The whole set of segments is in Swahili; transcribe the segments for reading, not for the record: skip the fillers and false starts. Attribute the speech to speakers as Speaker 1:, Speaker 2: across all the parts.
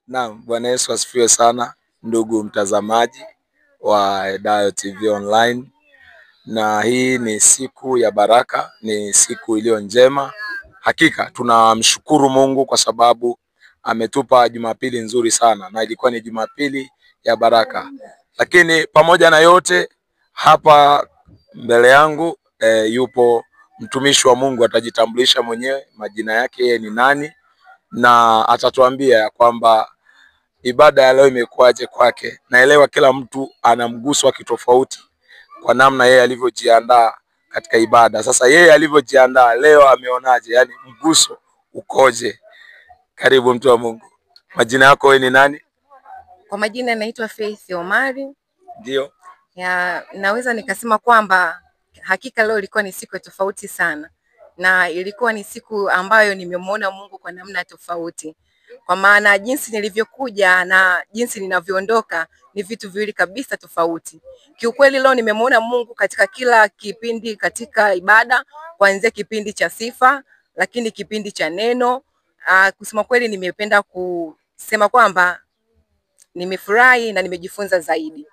Speaker 1: Naam, Bwana Yesu asifiwe sana ndugu mtazamaji wa Edayo TV Online, na hii ni siku ya baraka, ni siku iliyo njema. Hakika tunamshukuru Mungu kwa sababu ametupa Jumapili nzuri sana, na ilikuwa ni Jumapili ya baraka. Lakini pamoja na yote, hapa mbele yangu yupo mtumishi wa Mungu, atajitambulisha mwenyewe majina yake yeye ni nani, na atatuambia ya kwamba ibada ya leo imekuwaje kwake. Naelewa kila mtu ana mguso wa kitofauti kwa namna yeye alivyojiandaa katika ibada. Sasa yeye alivyojiandaa leo ameonaje? Yaani mguso ukoje? Karibu mtu wa Mungu. Majina yako wewe ni nani?
Speaker 2: Kwa majina naitwa Faith Omari.
Speaker 1: Ndio.
Speaker 2: Naweza nikasema kwamba hakika leo ilikuwa ni siku tofauti sana, na ilikuwa ni siku ambayo nimemwona Mungu kwa namna tofauti, kwa maana jinsi nilivyokuja na jinsi ninavyoondoka ni vitu viwili kabisa tofauti. Kiukweli leo nimemwona Mungu katika kila kipindi katika ibada, kuanzia kipindi cha sifa, lakini kipindi cha neno. Kusema kweli nimependa kusema kwamba nimefurahi na nimejifunza zaidi.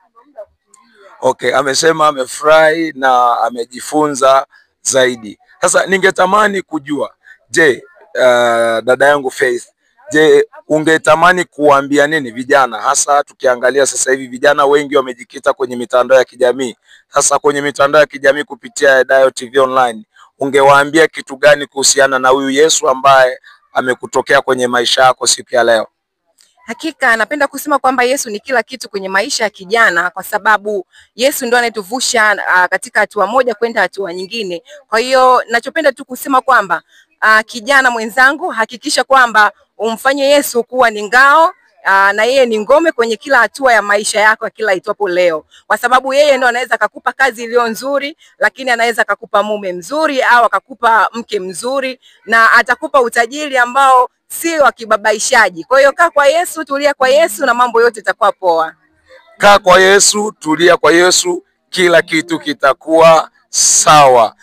Speaker 1: Okay, amesema amefurahi na amejifunza zaidi. Sasa ningetamani kujua, je, dada yangu Faith, je, ungetamani kuambia nini vijana, hasa tukiangalia sasa hivi vijana wengi wamejikita kwenye mitandao ya kijamii. Sasa kwenye mitandao ya kijamii kupitia Edayo TV Online, ungewaambia kitu gani kuhusiana na huyu Yesu ambaye amekutokea kwenye maisha yako siku ya leo?
Speaker 2: Hakika napenda kusema kwamba Yesu ni kila kitu kwenye maisha ya kijana, kwa sababu Yesu ndo anayetuvusha katika hatua moja kwenda hatua nyingine. Kwa hiyo nachopenda tu kusema kwamba kijana mwenzangu, hakikisha kwamba umfanye Yesu kuwa ni ngao na yeye ni ngome kwenye kila hatua ya maisha yako kila itwapo leo, kwa sababu yeye ndo anaweza akakupa kazi iliyo nzuri, lakini anaweza akakupa mume mzuri au akakupa mke mzuri, na atakupa utajiri ambao si wa kibabaishaji. Kwa hiyo kaa kwa Yesu, tulia kwa Yesu na mambo yote yatakuwa poa.
Speaker 1: Kaa kwa Yesu, tulia kwa Yesu, kila kitu kitakuwa sawa.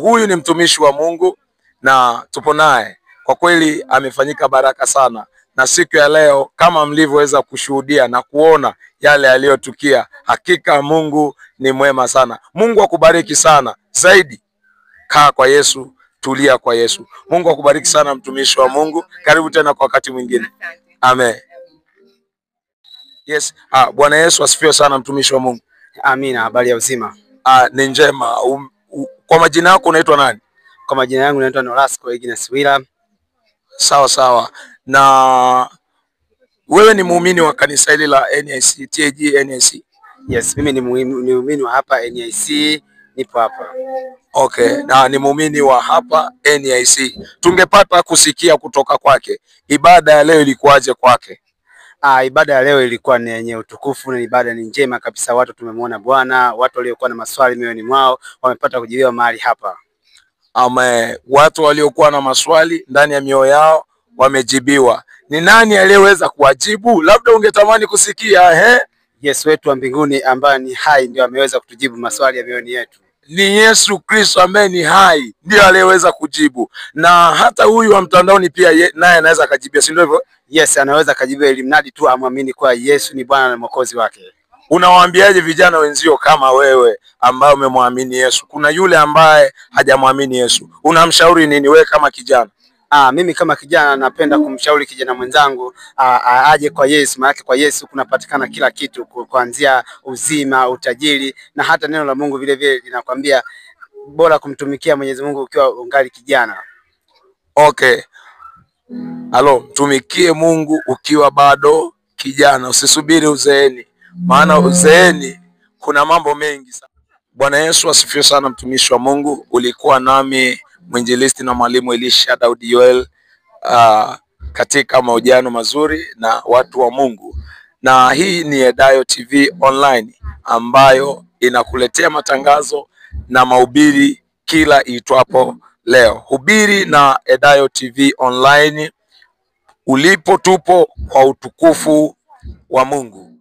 Speaker 1: Huyu ni mtumishi wa Mungu na tupo naye. Kwa kweli amefanyika baraka sana, na siku ya leo kama mlivyoweza kushuhudia na kuona yale yaliyotukia, hakika Mungu ni mwema sana. Mungu akubariki sana zaidi. Kaa kwa Yesu, tulia kwa Yesu. Mungu akubariki sana mtumishi wa Mungu. Karibu tena kwa wakati mwingine. Amen. Yes. Bwana Yesu asifiwe sana mtumishi wa Mungu.
Speaker 3: Amina. Habari ya uzima?
Speaker 1: Ni njema. Kwa majina yako unaitwa nani?
Speaker 3: Kwa majina yangu naitwa Nolasco Ignas Wila.
Speaker 1: Sawa sawa. Na wewe ni muumini wa kanisa hili la NIC, TAG NIC?
Speaker 3: Yes, mimi ni muumini wa hapa NIC, nipo hapa.
Speaker 1: Okay, na ni muumini wa hapa NIC. Tungepata kusikia kutoka kwake, ibada ya leo ilikuwaje kwake?
Speaker 3: Ibada ya leo ilikuwa ni yenye utukufu na ibada ni njema kabisa. Watu tumemwona Bwana, watu waliokuwa na maswali mioyoni mwao wamepata kujibiwa mahali hapa.
Speaker 1: Watu waliokuwa na maswali ndani ya mioyo yao wamejibiwa. Ni nani aliyeweza kuwajibu? Labda ungetamani kusikia.
Speaker 3: Yesu wetu wa mbinguni ambaye ni hai ndio ameweza kutujibu maswali ya mioyoni yetu.
Speaker 1: Ni Yesu Kristo ambaye ni hai ndio aliyeweza kujibu, na hata huyu wa mtandaoni pia naye anaweza akajibia, si ndio hivyo?
Speaker 3: Yes, anaweza akajibia, ili mradi tu amwamini kwa Yesu ni Bwana na Mwokozi wake.
Speaker 1: Unawaambiaje vijana wenzio kama wewe ambao umemwamini Yesu? Kuna yule ambaye hajamwamini Yesu, unamshauri nini wewe kama kijana?
Speaker 3: Mimi kama kijana napenda kumshauri kijana mwenzangu aje kwa Yesu, maana kwa Yesu kunapatikana kila kitu, kuanzia uzima, utajiri, na hata neno la Mungu vile vile linakwambia bora kumtumikia Mwenyezi Mungu ukiwa ungali kijana.
Speaker 1: Okay. Mtumikie Mungu ukiwa bado kijana, usisubiri uzeeni, maana uzeeni kuna mambo mengi sana. Bwana Yesu asifiwe sana mtumishi wa Mungu. Ulikuwa nami mwinjilisti na mwalimu Elisha Daudi Yoel katika mahojiano mazuri na watu wa Mungu, na hii ni Edayo TV Online ambayo inakuletea matangazo na mahubiri kila itwapo leo. Hubiri na Edayo TV Online, ulipo tupo kwa utukufu wa Mungu.